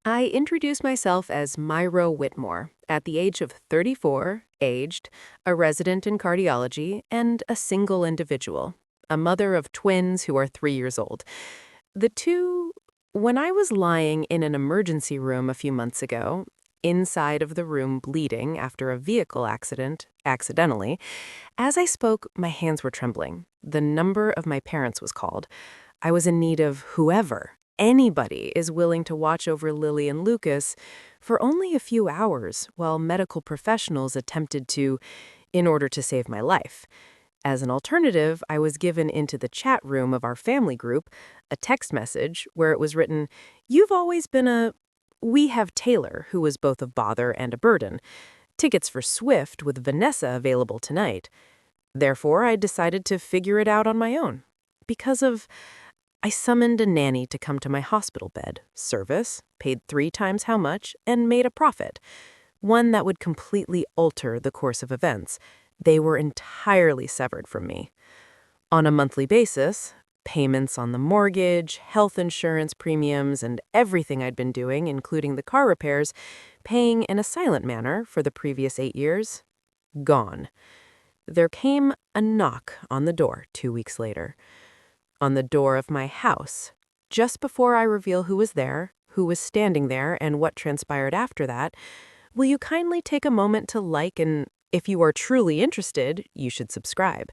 I introduce myself as Myro Whitmore, at the age of 34, aged, a resident in cardiology, and a single individual, a mother of twins who are 3 years old. The two, when I was lying in an emergency room a few months ago, inside of the room bleeding after a vehicle accident, accidentally, as I spoke, my hands were trembling. The number of my parents was called. I was in need of whoever, anybody, is willing to watch over Lily and Lucas for only a few hours while medical professionals attempted to, in order to save my life. As an alternative, I was given into the chat room of our family group a text message where it was written, "You've always been a..." We have Taylor, who was both a bother and a burden. Tickets for Swift with Vanessa available tonight. Therefore, I decided to figure it out on my own. Because of... I summoned a nanny to come to my hospital bed, service, paid 3 times how much, and made a profit. One that would completely alter the course of events. They were entirely severed from me. On a monthly basis, payments on the mortgage, health insurance premiums, and everything I'd been doing, including the car repairs, paying in a silent manner for the previous 8 years, gone. There came a knock on the door 2 weeks later. On the door of my house. Just before I reveal who was there, who was standing there, and what transpired after that, will you kindly take a moment to like, and if you are truly interested, you should subscribe.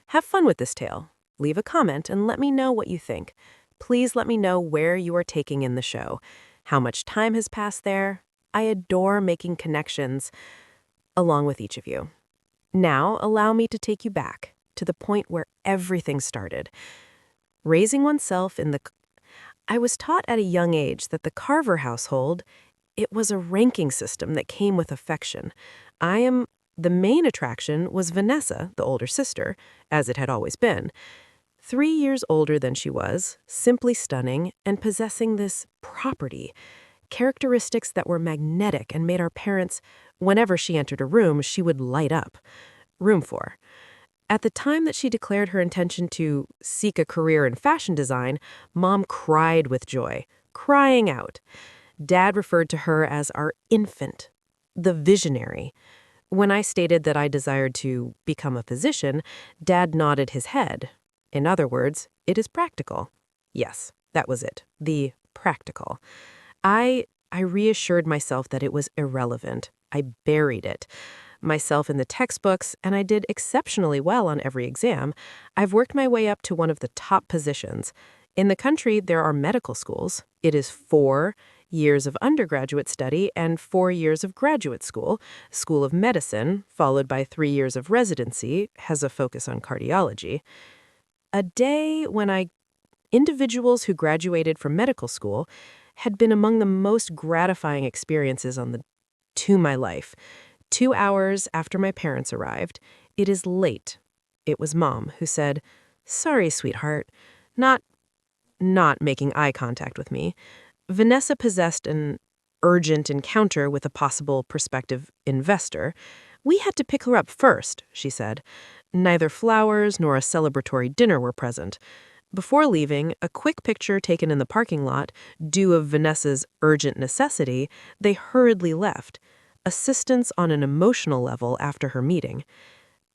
Have fun with this tale. Leave a comment and let me know what you think. Please let me know where you are taking in the show, how much time has passed there. I adore making connections along with each of you. Now, allow me to take you back to the point where everything started. Raising oneself in the... I was taught at a young age that the Carver household, it was a ranking system that came with affection. The main attraction was Vanessa, the older sister, as it had always been. 3 years older than she was, simply stunning, and possessing this property, characteristics that were magnetic and made our parents, whenever she entered a room, she would light up. Room for. At the time that she declared her intention to seek a career in fashion design, Mom cried with joy, crying out. Dad referred to her as our infant, the visionary. When I stated that I desired to become a physician, Dad nodded his head. In other words, it is practical. Yes, that was it, the practical. I reassured myself that it was irrelevant. I buried it. Myself in the textbooks, and I did exceptionally well on every exam. I've worked my way up to one of the top positions. In the country, there are medical schools. It is 4 years of undergraduate study and 4 years of graduate school, School of Medicine, followed by 3 years of residency, has a focus on cardiology. A day when individuals who graduated from medical school had been among the most gratifying experiences to my life. 2 hours after my parents arrived, it is late. It was Mom who said, "Sorry, sweetheart," not making eye contact with me. Vanessa possessed an urgent encounter with a possible prospective investor. "We had to pick her up first," she said. Neither flowers nor a celebratory dinner were present. Before leaving, a quick picture taken in the parking lot, due of Vanessa's urgent necessity, they hurriedly left. Assistance on an emotional level after her meeting.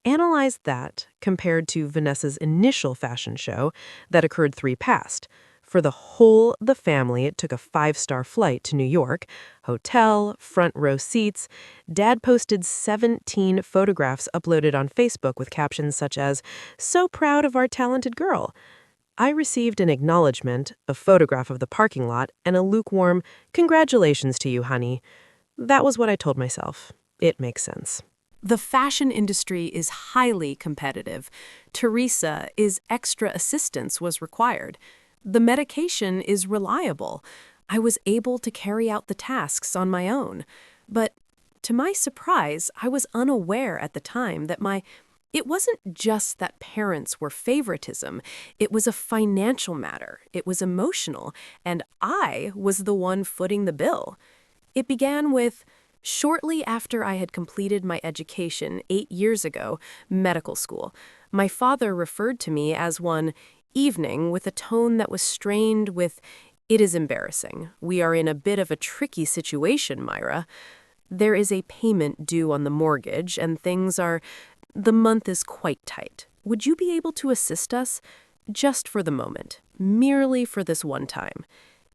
Analyze that compared to Vanessa's initial fashion show that occurred 3 past. For the family, it took a 5-star flight to New York, hotel, front row seats. Dad posted 17 photographs uploaded on Facebook with captions such as, "So proud of our talented girl." I received an acknowledgement, a photograph of the parking lot, and a lukewarm, "Congratulations to you, honey." That was what I told myself. It makes sense. The fashion industry is highly competitive. Teresa is extra assistance was required. The medication is reliable. I was able to carry out the tasks on my own. But to my surprise, I was unaware at the time that it wasn't just that parents were favoritism. It was a financial matter. It was emotional. And I was the one footing the bill. It began with, shortly after I had completed my education 8 years ago, medical school, my father referred to me as one evening with a tone that was strained with It is embarrassing. We are in a bit of a tricky situation, Myra. There is a payment due on the mortgage, and the month is quite tight. Would you be able to assist us? Just for the moment, merely for this one time.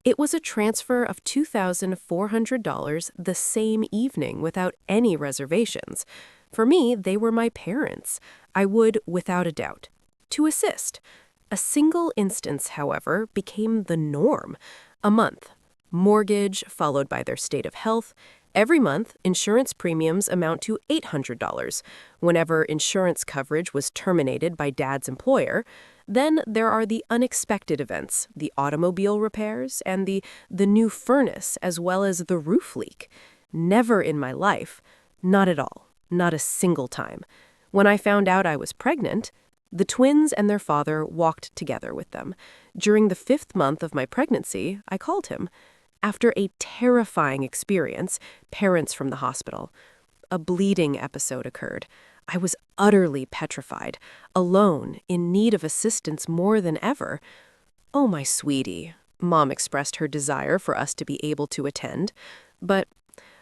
It was a transfer of $2,400 the same evening without any reservations. For me, they were my parents. I would, without a doubt, to assist. A single instance, however, became the norm. A month. Mortgage, followed by their state of health. Every month, insurance premiums amount to $800. Whenever insurance coverage was terminated by Dad's employer, then there are the unexpected events, the automobile repairs, and the new furnace, as well as the roof leak. Never in my life, not at all, not a single time. When I found out I was pregnant, the twins and their father walked together with them. During the 5th month of my pregnancy, I called him. After a terrifying experience, parents from the hospital. A bleeding episode occurred. I was utterly petrified, alone, in need of assistance more than ever. "Oh, my sweetie," Mom expressed her desire for us to be able to attend. But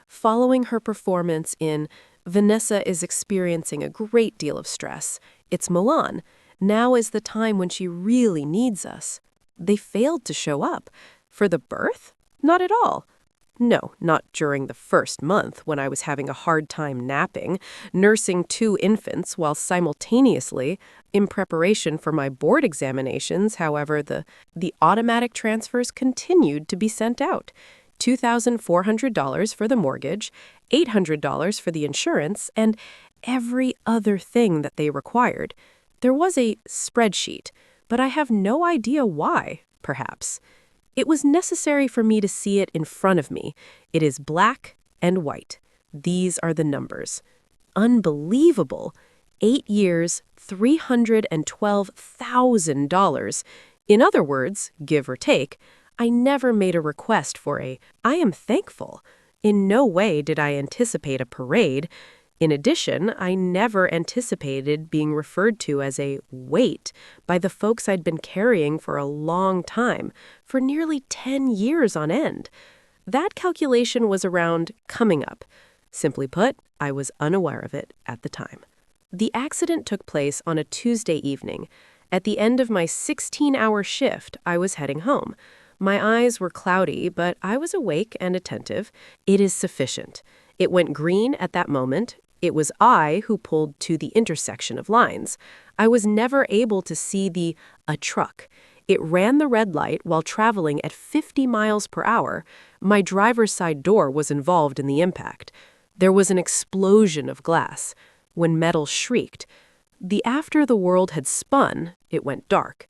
following her performance in "Vanessa is experiencing a great deal of stress. It's Milan. Now is the time when she really needs us." They failed to show up. For the birth? Not at all. No, not during the 1st month when I was having a hard time napping, nursing 2 infants while simultaneously, in preparation for my board examinations. However, the automatic transfers continued to be sent out. $2,400 for the mortgage, $800 for the insurance, and every other thing that they required. There was a spreadsheet, but I have no idea why, perhaps. It was necessary for me to see it in front of me. It is black and white. These are the numbers. Unbelievable. 8 years, $312,000. In other words, give or take, I never made a request for I am thankful. In no way did I anticipate a parade. In addition, I never anticipated being referred to as a weight by the folks I'd been carrying for a long time, for nearly 10 years on end. That calculation was around coming up. Simply put, I was unaware of it at the time. The accident took place on a Tuesday evening. At the end of my 16-hour shift, I was heading home. My eyes were cloudy, but I was awake and attentive. It is sufficient. It went green at that moment. It was I who pulled to the intersection of lines. I was never able to see a truck. It ran the red light while traveling at 50 miles per hour. My driver's side door was involved in the impact. There was an explosion of glass. When metal shrieked, after the world had spun, it went dark.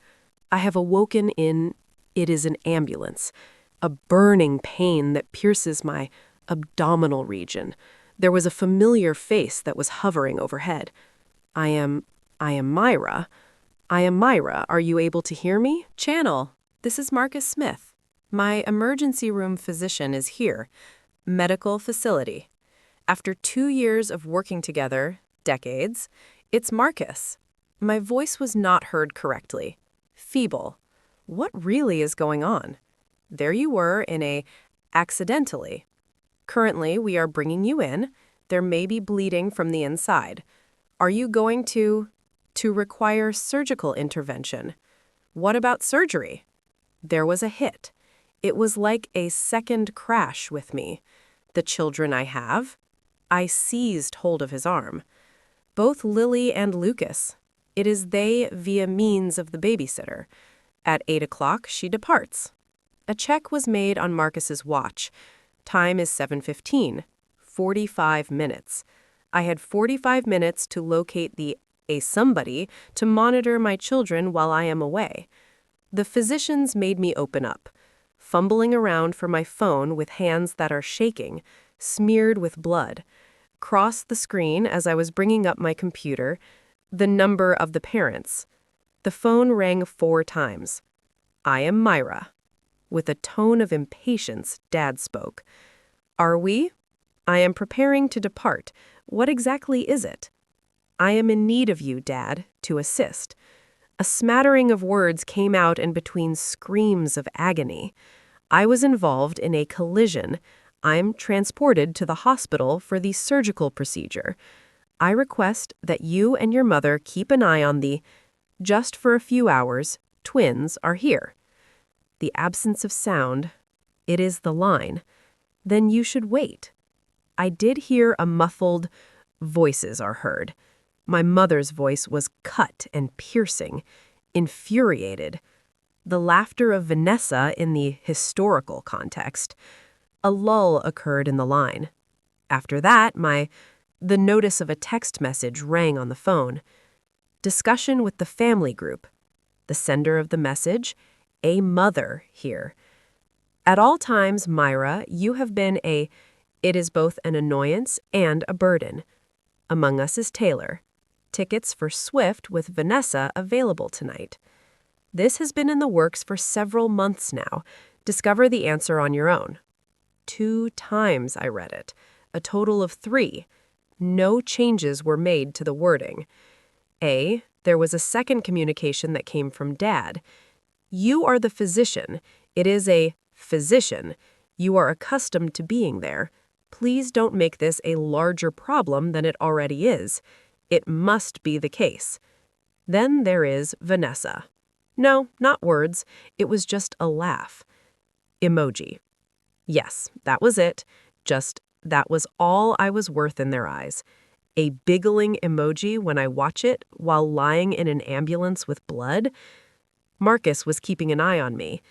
I have awoken it is an ambulance. A burning pain that pierces my abdominal region. There was a familiar face that was hovering overhead. I am Myra. I am Myra. Are you able to hear me? Channel. This is Marcus Smith. My emergency room physician is here. Medical facility. After 2 years of working together, decades, it's Marcus. My voice was not heard correctly. Feeble. What really is going on? There you were accidentally. Currently, we are bringing you in. There may be bleeding from the inside. Are you going to require surgical intervention? What about surgery? There was a hit. It was like a second crash with me. The children I have. I seized hold of his arm. Both Lily and Lucas. It is they via means of the babysitter. At 8 o'clock, she departs. A check was made on Marcus's watch. Time is 7:15, 45 minutes. I had 45 minutes to locate somebody to monitor my children while I am away. The physicians made me open up, fumbling around for my phone with hands that are shaking, smeared with blood. Crossed the screen as I was bringing up my computer, the number of the parents. The phone rang 4 times. I am Myra. With a tone of impatience, Dad spoke. Are we? I am preparing to depart. What exactly is it? I am in need of you, Dad, to assist. A smattering of words came out in between screams of agony. I was involved in a collision. I'm transported to the hospital for the surgical procedure. I request that you and your mother keep an eye on the, just for a few hours, twins are here. The absence of sound. It is the line. Then you should wait. I did hear a muffled, voices are heard. My mother's voice was cut and piercing, infuriated. The laughter of Vanessa in the historical context. A lull occurred in the line. After that, the notice of a text message rang on the phone. Discussion with the family group. The sender of the message, a mother here. At all times, Myra, you have been it is both an annoyance and a burden. Among us is Taylor. Tickets for Swift with Vanessa available tonight. This has been in the works for several months now. Discover the answer on your own. 2 times I read it, a total of 3. No changes were made to the wording. There was a second communication that came from Dad. You are the physician. It is a physician. You are accustomed to being there. Please don't make this a larger problem than it already is. It must be the case. Then there is Vanessa. No, not words. It was just a laugh. Emoji. Yes, that was it. Just, that was all I was worth in their eyes. A biggling emoji when I watch it while lying in an ambulance with blood. Marcus was keeping an eye on me.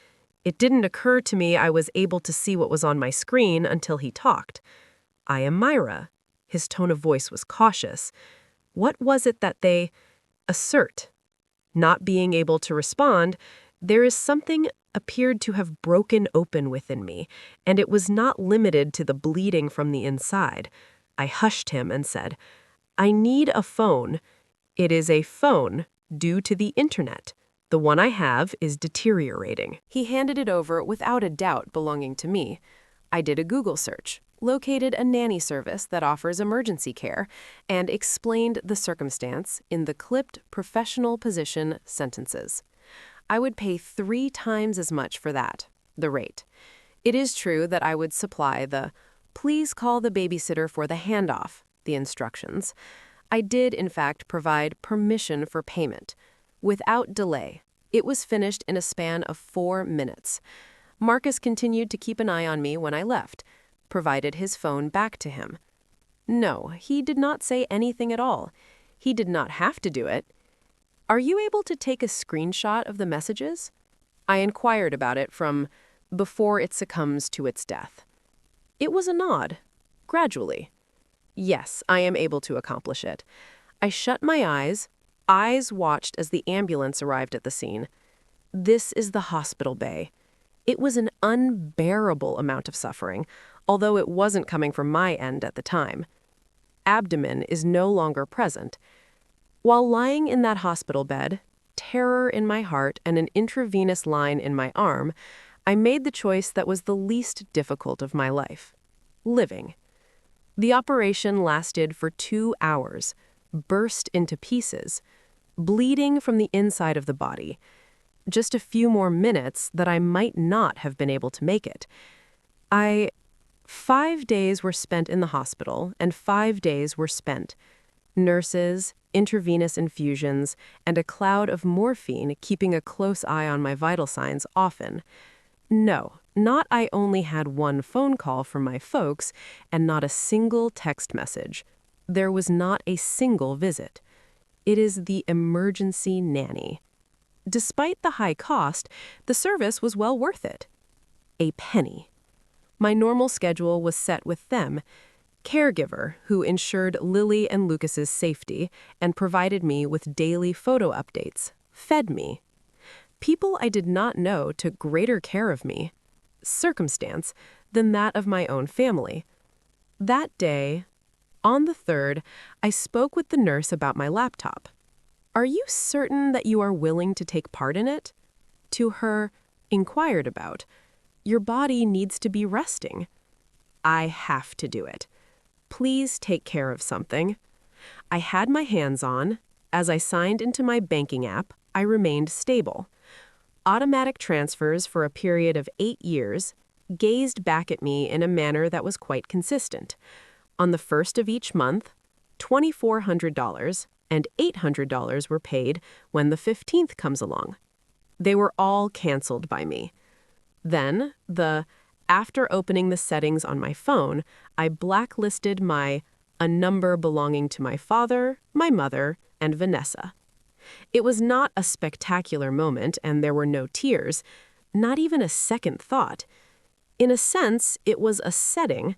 It didn't occur to me I was able to see what was on my screen until he talked. I am Myra. His tone of voice was cautious. What was it that they assert? Not being able to respond, there is something appeared to have broken open within me, and it was not limited to the bleeding from the inside. I hushed him and said, I need a phone. It is a phone due to the internet. The one I have is deteriorating. He handed it over without a doubt belonging to me. I did a Google search, located a nanny service that offers emergency care, and explained the circumstance in the clipped professional position sentences. I would pay 3 times as much for that, the rate. It is true that I would supply the, please call the babysitter for the handoff, the instructions. I did, in fact, provide permission for payment. Without delay, it was finished in a span of 4 minutes. Marcus continued to keep an eye on me when I left, provided his phone back to him. No, he did not say anything at all. He did not have to do it. Are you able to take a screenshot of the messages? I inquired about it from before it succumbs to its death. It was a nod, gradually. Yes, I am able to accomplish it. I shut my eyes watched as the ambulance arrived at the scene. This is the hospital bay. It was an unbearable amount of suffering, although it wasn't coming from my end at the time. Abdomen is no longer present. While lying in that hospital bed, terror in my heart and an intravenous line in my arm, I made the choice that was the least difficult of my life: living. The operation lasted for 2 hours, burst into pieces, bleeding from the inside of the body. Just a few more minutes that I might not have been able to make it. 5 days were spent in the hospital, and 5 days were spent. Nurses, intravenous infusions, and a cloud of morphine keeping a close eye on my vital signs often. No, not I only had 1 phone call from my folks and not a single text message. There was not a single visit. It is the emergency nanny. Despite the high cost, the service was well worth it. A penny. My normal schedule was set with them. Caregiver, who ensured Lily and Lucas's safety and provided me with daily photo updates, fed me. People I did not know took greater care of me, circumstance, than that of my own family. That day, on the 3rd, I spoke with the nurse about my laptop. Are you certain that you are willing to take part in it? To her, inquired about. Your body needs to be resting. I have to do it. Please take care of something. I had my hands on. As I signed into my banking app, I remained stable. automatic transfers for a period of 8 years, gazed back at me in a manner that was quite consistent. On the first of each month, $2,400 and $800 were paid when the 15th comes along. They were all canceled by me. Then, after opening the settings on my phone, I blacklisted a number belonging to my father, my mother, and Vanessa. It was not a spectacular moment, and there were no tears, not even a second thought. In a sense, it was a setting,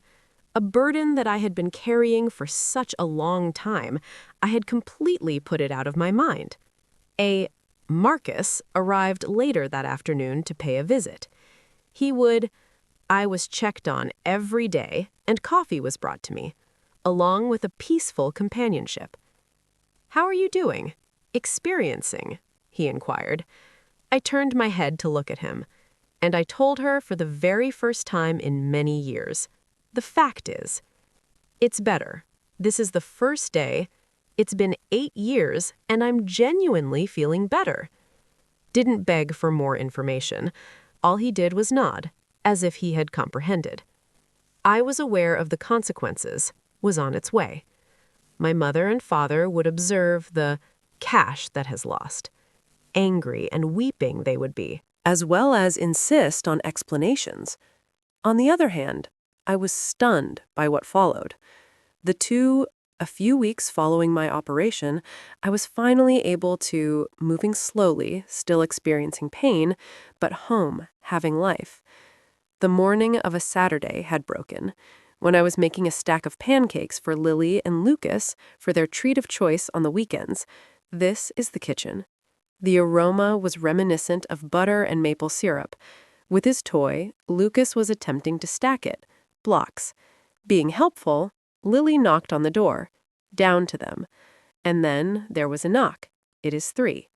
a burden that I had been carrying for such a long time. I had completely put it out of my mind. Marcus arrived later that afternoon to pay a visit. I was checked on every day, and coffee was brought to me, along with a peaceful companionship. "How are you doing? Experiencing?" he inquired. I turned my head to look at him, and I told her for the very first time in many years. The fact is, it's better. This is the first day. It's been 8 years, and I'm genuinely feeling better. Didn't beg for more information. All he did was nod, as if he had comprehended. I was aware of the consequences, was on its way. My mother and father would observe the cash that has lost. Angry and weeping they would be, as well as insist on explanations. On the other hand, I was stunned by what followed. A few weeks following my operation, I was finally able to, moving slowly, still experiencing pain, but home, having life. The morning of a Saturday had broken, when I was making a stack of pancakes for Lily and Lucas for their treat of choice on the weekends. This is the kitchen. The aroma was reminiscent of butter and maple syrup. With his toy, Lucas was attempting to stack it, blocks. Being helpful, Lily knocked on the door, down to them. And then there was a knock. It is 3.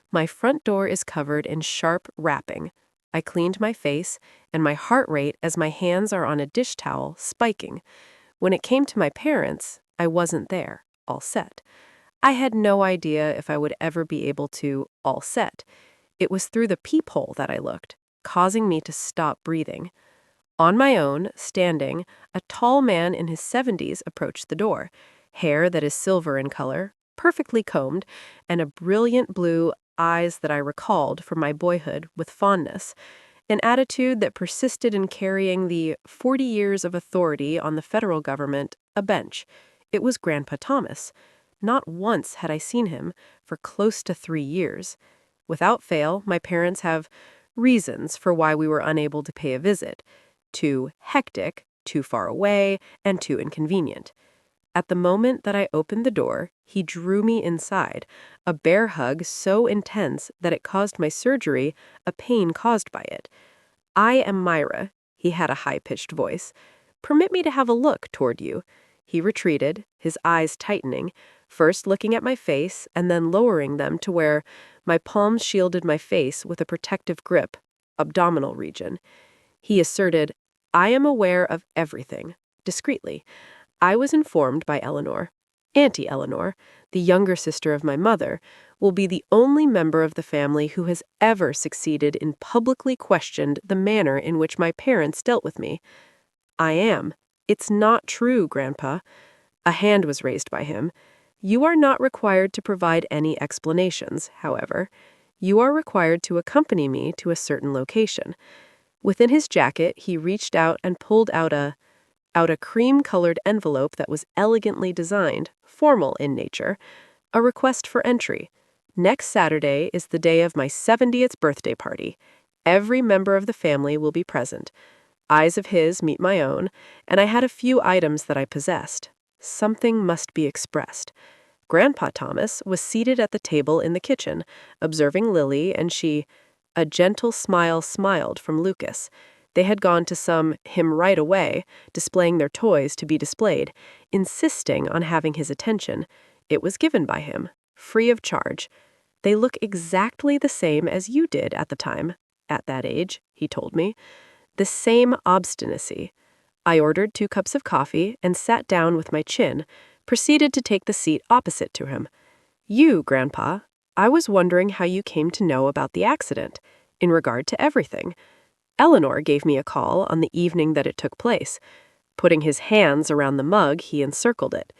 My front door is covered in sharp wrapping. I cleaned my face, and my heart rate as my hands are on a dish towel spiking. When it came to my parents, I wasn't there, all set. I had no idea if I would ever be able to all set. It was through the peephole that I looked, causing me to stop breathing. On my own, standing, a tall man in his 70s approached the door, hair that is silver in color, perfectly combed, and a brilliant blue eyes that I recalled from my boyhood with fondness, an attitude that persisted in carrying the 40 years of authority on the federal government a bench. It was Grandpa Thomas. Not once had I seen him for close to 3 years. Without fail, my parents have reasons for why we were unable to pay a visit. Too hectic, too far away, and too inconvenient. At the moment that I opened the door, he drew me inside, a bear hug so intense that it caused my surgery, a pain caused by it. "I am Myra," he had a high-pitched voice. "Permit me to have a look toward you." He retreated, his eyes tightening, first looking at my face and then lowering them to where my palms shielded my face with a protective grip, abdominal region. He asserted, "I am aware of everything," discreetly. I was informed by Eleanor. Auntie Eleanor, the younger sister of my mother, will be the only member of the family who has ever succeeded in publicly questioned the manner in which my parents dealt with me. "I am. It's not true, Grandpa." A hand was raised by him. "You are not required to provide any explanations, however. You are required to accompany me to a certain location." Within his jacket, he reached out and pulled out a cream-colored envelope that was elegantly designed, formal in nature, a request for entry. "Next Saturday is the day of my 70th birthday party. Every member of the family will be present. Eyes of his meet my own, and I had a few items that I possessed. Something must be expressed." Grandpa Thomas was seated at the table in the kitchen, observing Lily, and a gentle smile smiled from Lucas. They had gone to him right away, displaying their toys to be displayed, insisting on having his attention. It was given by him, free of charge. "They look exactly the same as you did at the time, at that age," he told me. The same obstinacy. I ordered 2 cups of coffee and sat down with my chin, proceeded to take the seat opposite to him. "You, Grandpa, I was wondering how you came to know about the accident. in regard to everything. Eleanor gave me a call on the evening that it took place. Putting his hands around the mug, he encircled it.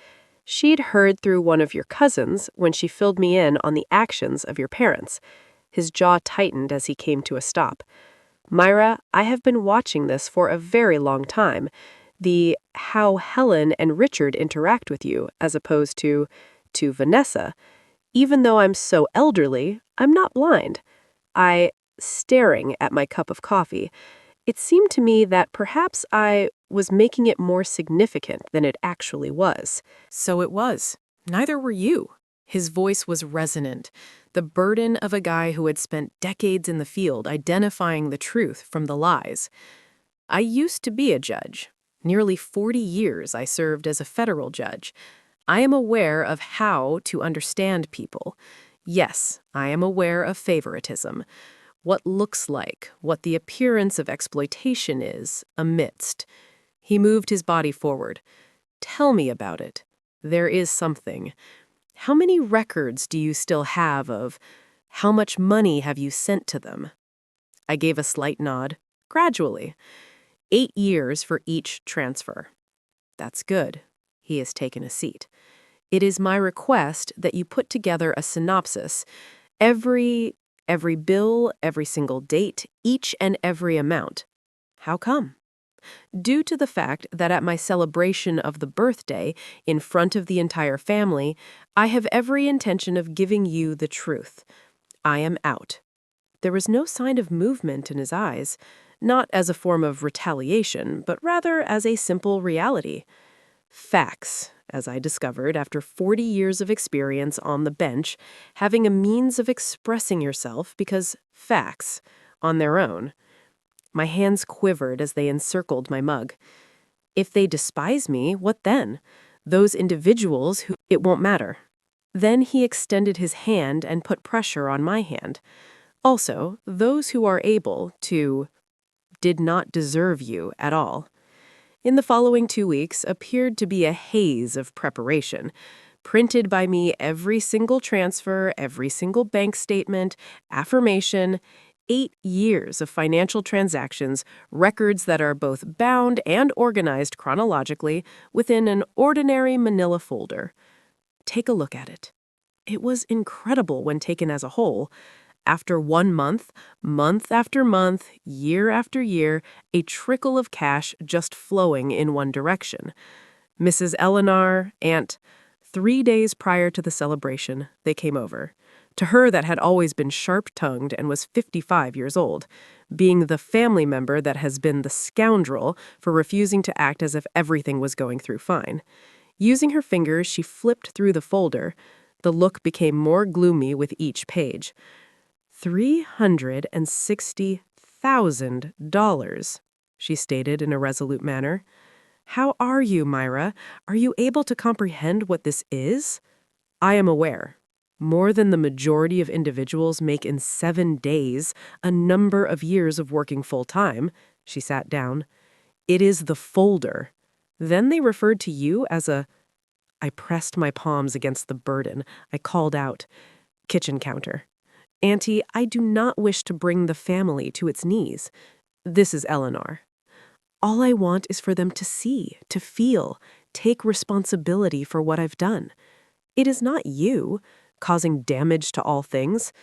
She'd heard through one of your cousins when she filled me in on the actions of your parents. His jaw tightened as he came to a stop. Myra, I have been watching this for a very long time. The how Helen and Richard interact with you as opposed to Vanessa. Even though I'm so elderly, I'm not blind. Staring at my cup of coffee, it seemed to me that perhaps I was making it more significant than it actually was. So it was. Neither were you. His voice was resonant, the burden of a guy who had spent decades in the field identifying the truth from the lies. I used to be a judge. Nearly 40 years I served as a federal judge. I am aware of how to understand people. Yes, I am aware of favoritism. What looks like, what the appearance of exploitation is, amidst. He moved his body forward. Tell me about it. There is something. How many records do you still have of how much money have you sent to them? I gave a slight nod. Gradually. 8 years for each transfer. That's good. He has taken a seat. It is my request that you put together a synopsis. Every bill, every single date, each and every amount. How come? Due to the fact that at my celebration of the birthday, in front of the entire family, I have every intention of giving you the truth. I am out. There was no sign of movement in his eyes, not as a form of retaliation, but rather as a simple reality. Facts, as I discovered after 40 years of experience on the bench, having a means of expressing yourself because facts, on their own. My hands quivered as they encircled my mug. If they despise me, what then? Those individuals who it won't matter. Then he extended his hand and put pressure on my hand. Also, those who are able to did not deserve you at all. In the following 2 weeks appeared to be a haze of preparation. Printed by me every single transfer, every single bank statement, affirmation, 8 years of financial transactions, records that are both bound and organized chronologically within an ordinary manila folder. Take a look at it. It was incredible when taken as a whole. After 1 month, month after month, year after year, a trickle of cash just flowing in one direction. Mrs. Eleanor, Aunt, 3 days prior to the celebration, they came over. To her that had always been sharp-tongued and was 55 years old, being the family member that has been the scoundrel for refusing to act as if everything was going through fine. Using her fingers, she flipped through the folder. The look became more gloomy with each page. $360,000, she stated in a resolute manner. How are you, Myra? Are you able to comprehend what this is? I am aware. More than the majority of individuals make in 7 days, a number of years of working full-time. She sat down. It is the folder. Then they referred to you as a... I pressed my palms against the burden. I called out. Kitchen counter. Auntie, I do not wish to bring the family to its knees. This is Eleanor. All I want is for them to see, to feel, take responsibility for what I've done. It is not you, causing damage to all things.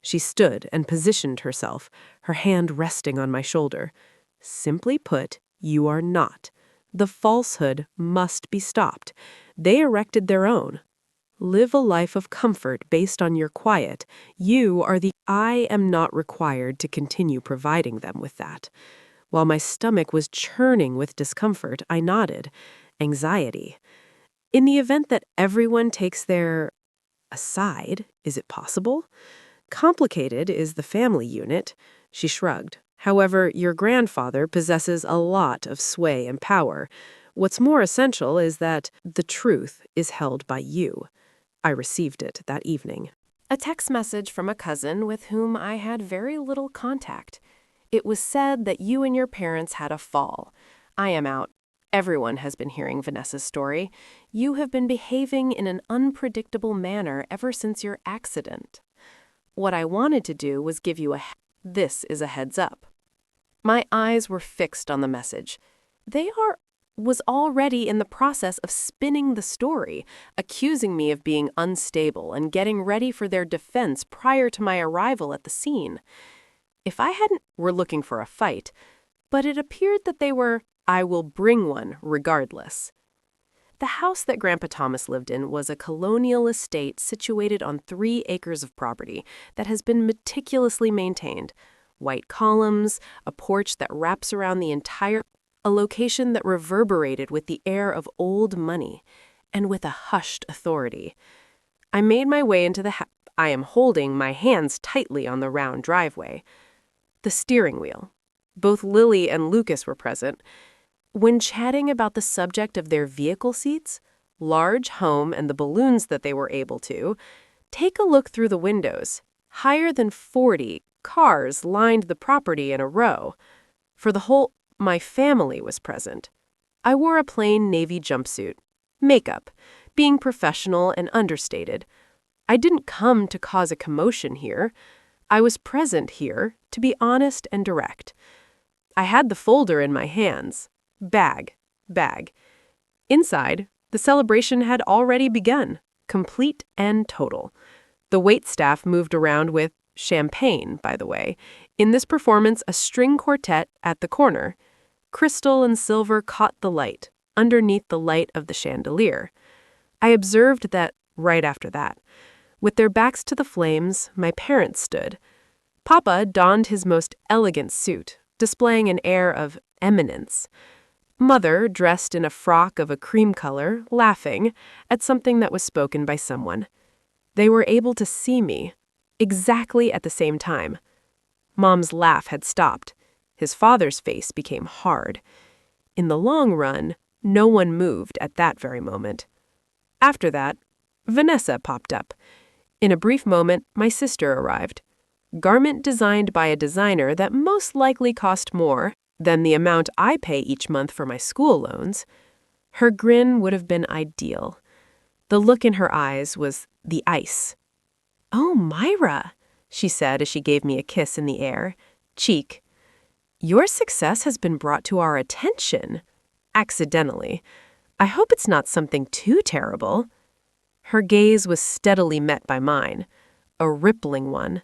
She stood and positioned herself, her hand resting on my shoulder. Simply put, you are not. The falsehood must be stopped. They erected their own. Live a life of comfort based on your quiet. You are the... I am not required to continue providing them with that. While my stomach was churning with discomfort, I nodded. Anxiety. In the event that everyone takes their... aside, is it possible? Complicated is the family unit. She shrugged. However, your grandfather possesses a lot of sway and power. What's more essential is that the truth is held by you. I received it that evening. A text message from a cousin with whom I had very little contact. It was said that you and your parents had a fall. I am out. Everyone has been hearing Vanessa's story. You have been behaving in an unpredictable manner ever since your accident. What I wanted to do was give you a This is a heads up. My eyes were fixed on the message. Was already in the process of spinning the story, accusing me of being unstable and getting ready for their defense prior to my arrival at the scene. If I hadn't were looking for a fight, but it appeared that they were, I will bring one regardless. The house that Grandpa Thomas lived in was a colonial estate situated on 3 acres of property that has been meticulously maintained. White columns, a porch that wraps around the entire, a location that reverberated with the air of old money, and with a hushed authority. I made my way into the house. I am holding my hands tightly on the round driveway. The steering wheel. Both Lily and Lucas were present. When chatting about the subject of their vehicle seats, large home and the balloons that they were able to, take a look through the windows. Higher than 40 cars lined the property in a row. For the whole, my family was present. I wore a plain navy jumpsuit. Makeup, being professional and understated. I didn't come to cause a commotion here. I was present here to be honest and direct. I had the folder in my hands. Bag. Inside, the celebration had already begun, complete and total. The waitstaff moved around with champagne, by the way. In this performance, a string quartet at the corner. Crystal and silver caught the light, underneath the light of the chandelier. I observed that right after that. With their backs to the flames, my parents stood. Papa donned his most elegant suit, displaying an air of eminence. Mother, dressed in a frock of a cream color, laughing at something that was spoken by someone. They were able to see me, exactly at the same time. Mom's laugh had stopped. His father's face became hard. In the long run, no one moved at that very moment. After that, Vanessa popped up. In a brief moment, my sister arrived. Garment designed by a designer that most likely cost more than the amount I pay each month for my school loans. Her grin would have been ideal. The look in her eyes was the ice. "Oh, Myra," she said as she gave me a kiss in the air. Cheek. "Your success has been brought to our attention. Accidentally. I hope it's not something too terrible." Her gaze was steadily met by mine. A rippling one.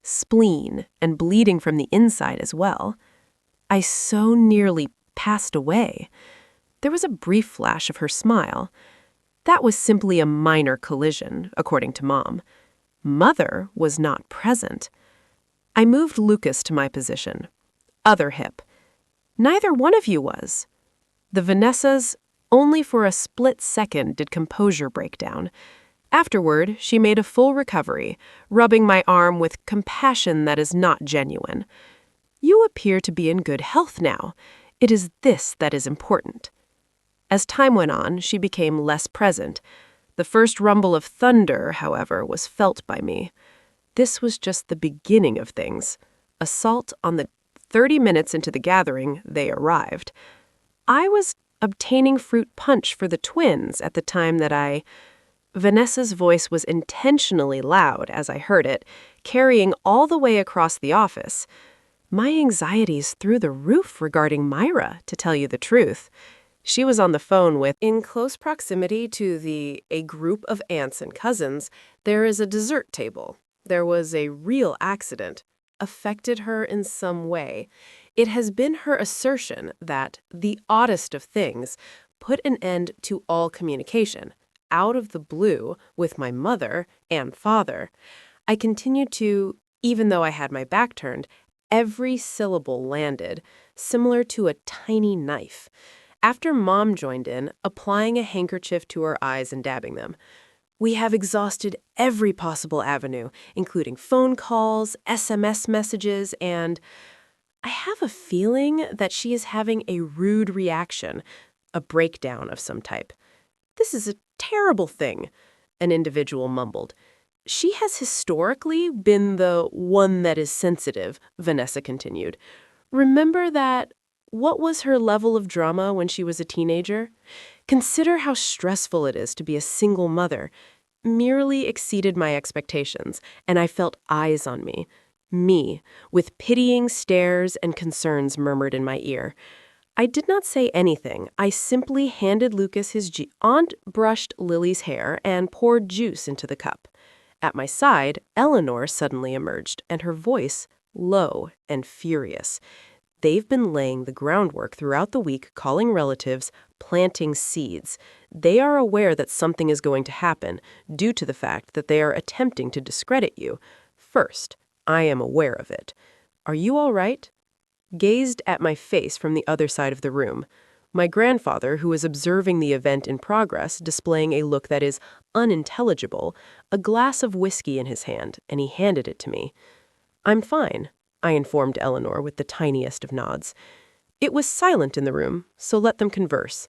Spleen and bleeding from the inside as well. I so nearly passed away. There was a brief flash of her smile. That was simply a minor collision, according to Mom. Mother was not present. I moved Lucas to my position. Other hip. Neither one of you was. The Vanessas, only for a split second did composure break down. Afterward, she made a full recovery, rubbing my arm with compassion that is not genuine. "You appear to be in good health now. It is this that is important." As time went on, she became less present. The first rumble of thunder, however, was felt by me. This was just the beginning of things. Assault on the 30 minutes into the gathering, they arrived. I was obtaining fruit punch for the twins at the time that Vanessa's voice was intentionally loud as I heard it, carrying all the way across the office. My anxieties through the roof regarding Myra, to tell you the truth. She was on the phone with, in close proximity to a group of aunts and cousins, there is a dessert table. There was a real accident. Affected her in some way. It has been her assertion that the oddest of things put an end to all communication, out of the blue, with my mother and father. I continued to, even though I had my back turned, every syllable landed, similar to a tiny knife. After Mom joined in, applying a handkerchief to her eyes and dabbing them. "We have exhausted every possible avenue, including phone calls, SMS messages, and I have a feeling that she is having a rude reaction, a breakdown of some type. This is a terrible thing," an individual mumbled. "She has historically been the one that is sensitive," Vanessa continued. "Remember that what was her level of drama when she was a teenager? Consider how stressful it is to be a single mother." Merely exceeded my expectations, and I felt eyes on me. Me, with pitying stares and concerns murmured in my ear. I did not say anything. I simply handed Lucas his Aunt brushed Lily's hair and poured juice into the cup. At my side, Eleanor suddenly emerged, and her voice low and furious. They've been laying the groundwork throughout the week, calling relatives, planting seeds. They are aware that something is going to happen due to the fact that they are attempting to discredit you. First, I am aware of it. Are you all right? Gazed at my face from the other side of the room. My grandfather, who was observing the event in progress, displaying a look that is unintelligible, a glass of whiskey in his hand, and he handed it to me. I'm fine, I informed Eleanor with the tiniest of nods. It was silent in the room, so let them converse.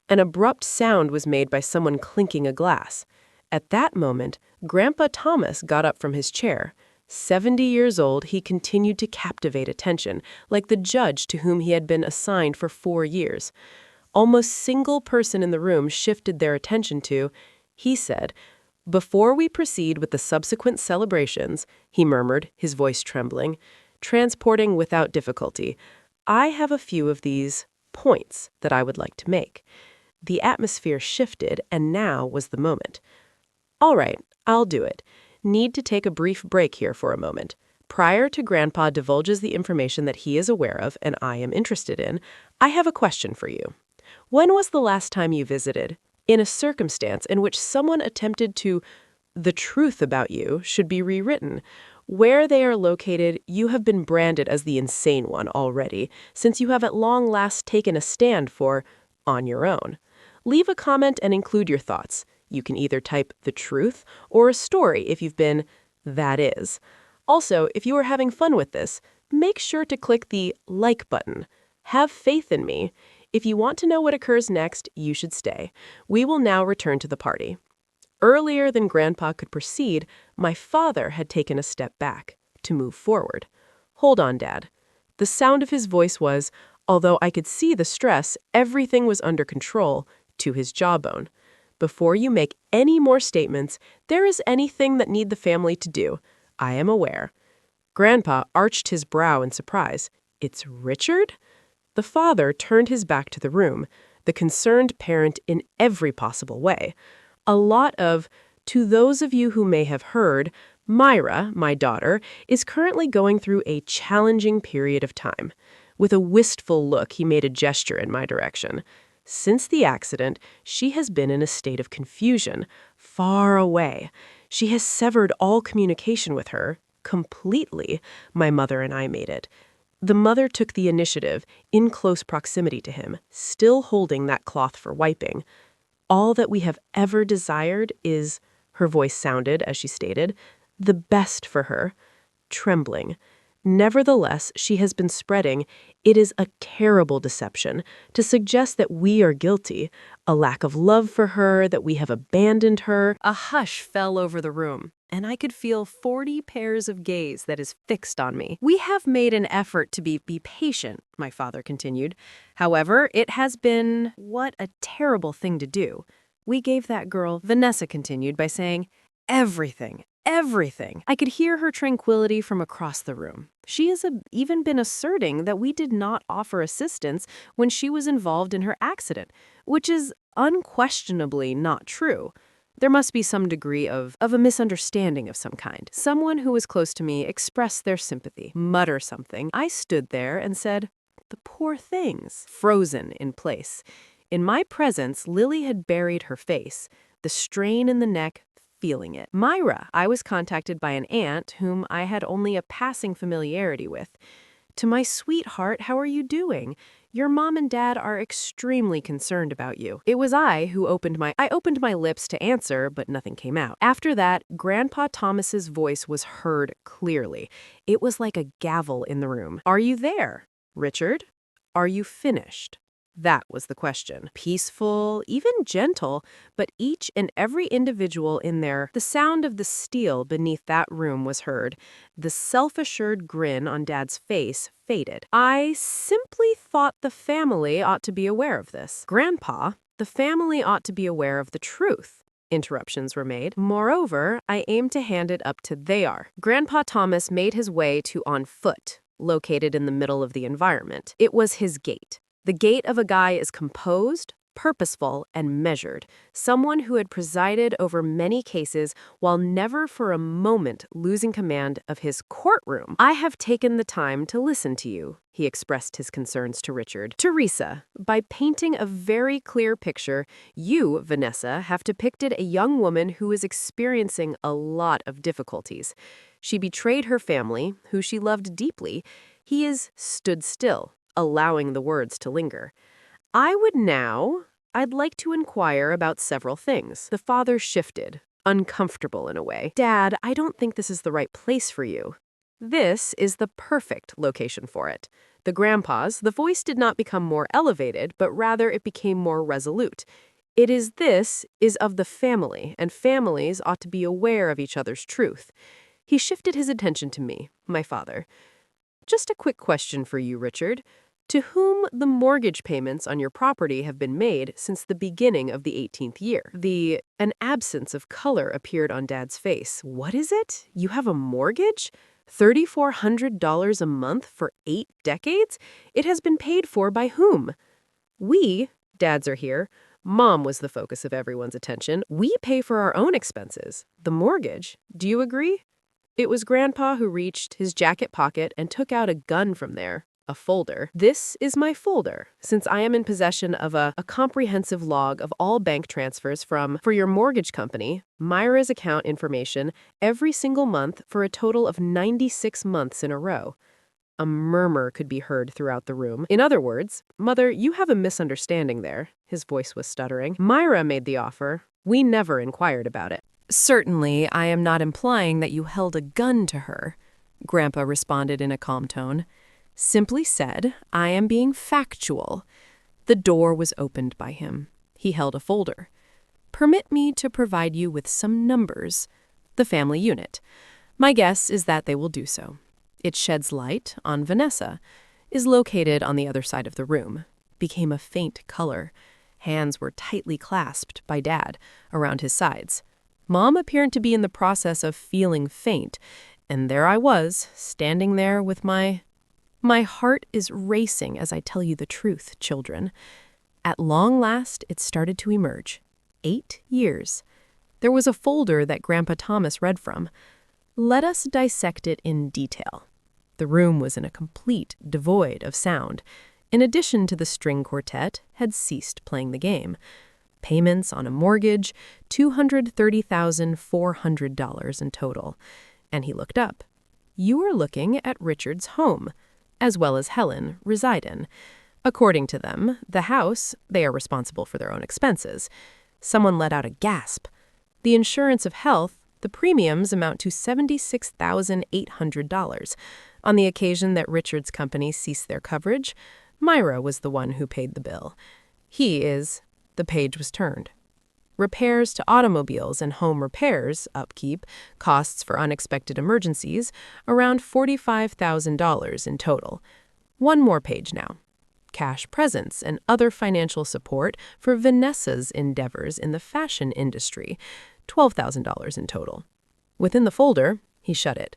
An abrupt sound was made by someone clinking a glass. At that moment, Grandpa Thomas got up from his chair. 70 years old, he continued to captivate attention, like the judge to whom he had been assigned for 4 years. Almost single person in the room shifted their attention to, he said, "Before we proceed with the subsequent celebrations," he murmured, his voice trembling, transporting without difficulty, "I have a few of these points that I would like to make." The atmosphere shifted, and now was the moment. "All right, I'll do it. Need to take a brief break here for a moment. Prior to Grandpa divulges the information that he is aware of and I am interested in, I have a question for you. When was the last time you visited? In a circumstance in which someone attempted to, the truth about you should be rewritten. Where they are located, you have been branded as the insane one already, since you have at long last taken a stand for on your own. Leave a comment and include your thoughts. You can either type the truth or a story if you've been, that is. Also, if you are having fun with this, make sure to click the like button. Have faith in me. If you want to know what occurs next, you should stay. We will now return to the party. Earlier than Grandpa could proceed, my father had taken a step back to move forward. Hold on, Dad. The sound of his voice was, although I could see the stress, everything was under control, to his jawbone. Before you make any more statements, there is anything that need the family to do. I am aware. Grandpa arched his brow in surprise. It's Richard? The father turned his back to the room, the concerned parent in every possible way. A lot of, to those of you who may have heard, Myra, my daughter, is currently going through a challenging period of time. With a wistful look, he made a gesture in my direction. Since the accident, she has been in a state of confusion, far away. She has severed all communication with her, completely. My mother and I made it. The mother took the initiative, in close proximity to him, still holding that cloth for wiping. All that we have ever desired is, her voice sounded as she stated, the best for her. Trembling. Nevertheless, she has been spreading, it is a terrible deception, to suggest that we are guilty, a lack of love for her, that we have abandoned her. A hush fell over the room, and I could feel 40 pairs of gaze that is fixed on me. We have made an effort to be patient, my father continued. However, it has been, what a terrible thing to do. We gave that girl, Vanessa continued by saying, everything. Everything. I could hear her tranquility from across the room. She has even been asserting that we did not offer assistance when she was involved in her accident, which is unquestionably not true. There must be some degree of a misunderstanding of some kind. Someone who was close to me expressed their sympathy, mutter something. I stood there and said, the poor things, frozen in place. In my presence, Lily had buried her face, the strain in the neck, feeling it. Myra, I was contacted by an aunt whom I had only a passing familiarity with. To my sweetheart, how are you doing? Your mom and dad are extremely concerned about you. It was I who opened my lips to answer, but nothing came out. After that, Grandpa Thomas's voice was heard clearly. It was like a gavel in the room. Are you there, Richard? Are you finished? That was the question. Peaceful, even gentle, but each and every individual in there, the sound of the steel beneath that room was heard. The self-assured grin on Dad's face faded. I simply thought the family ought to be aware of this. Grandpa, the family ought to be aware of the truth. interruptions were made. Moreover, I aim to hand it up to they are. Grandpa Thomas made his way to on foot, located in the middle of the environment. It was his gait. The gait of a guy is composed, purposeful, and measured, someone who had presided over many cases while never for a moment losing command of his courtroom. I have taken the time to listen to you, he expressed his concerns to Richard. Teresa, by painting a very clear picture, you, Vanessa, have depicted a young woman who is experiencing a lot of difficulties. She betrayed her family, who she loved deeply. He is stood still, allowing the words to linger. I'd like to inquire about several things. The father shifted, uncomfortable in a way. Dad, I don't think this is the right place for you. This is the perfect location for it. The the voice did not become more elevated, but rather it became more resolute. This is of the family, and families ought to be aware of each other's truth. He shifted his attention to me, my father. Just a quick question for you, Richard. To whom the mortgage payments on your property have been made since the beginning of the 18th year. An absence of color appeared on Dad's face. What is it? You have a mortgage? $3,400 a month for 8 decades? It has been paid for by whom? We, dads are here. Mom was the focus of everyone's attention. We pay for our own expenses. The mortgage. Do you agree? It was Grandpa who reached his jacket pocket and took out a gun from there. A folder. This is my folder, since I am in possession of a comprehensive log of all bank transfers for your mortgage company, Myra's account information, every single month for a total of 96 months in a row. A murmur could be heard throughout the room. In other words, Mother, you have a misunderstanding there. His voice was stuttering. Myra made the offer. We never inquired about it. Certainly, I am not implying that you held a gun to her, Grandpa responded in a calm tone. Simply said, I am being factual. The door was opened by him. He held a folder. Permit me to provide you with some numbers. The family unit. My guess is that they will do so. It sheds light on Vanessa. Is located on the other side of the room. Became a faint color. Hands were tightly clasped by Dad around his sides. Mom appeared to be in the process of feeling faint. And there I was, standing there with My heart is racing as I tell you the truth, children. At long last, it started to emerge. 8 years. There was a folder that Grandpa Thomas read from. Let us dissect it in detail. The room was in a complete devoid of sound. In addition to the string quartet, had ceased playing the game. Payments on a mortgage, $230,400 in total. And he looked up. You are looking at Richard's home, as well as Helen, reside in. According to them, the house, they are responsible for their own expenses. Someone let out a gasp. The insurance of health, the premiums amount to $76,800. On the occasion that Richard's company ceased their coverage, Myra was the one who paid the bill. The page was turned. Repairs to automobiles and home repairs, upkeep, costs for unexpected emergencies, around $45,000 in total. One more page now. Cash presents and other financial support for Vanessa's endeavors in the fashion industry, $12,000 in total. Within the folder, he shut it.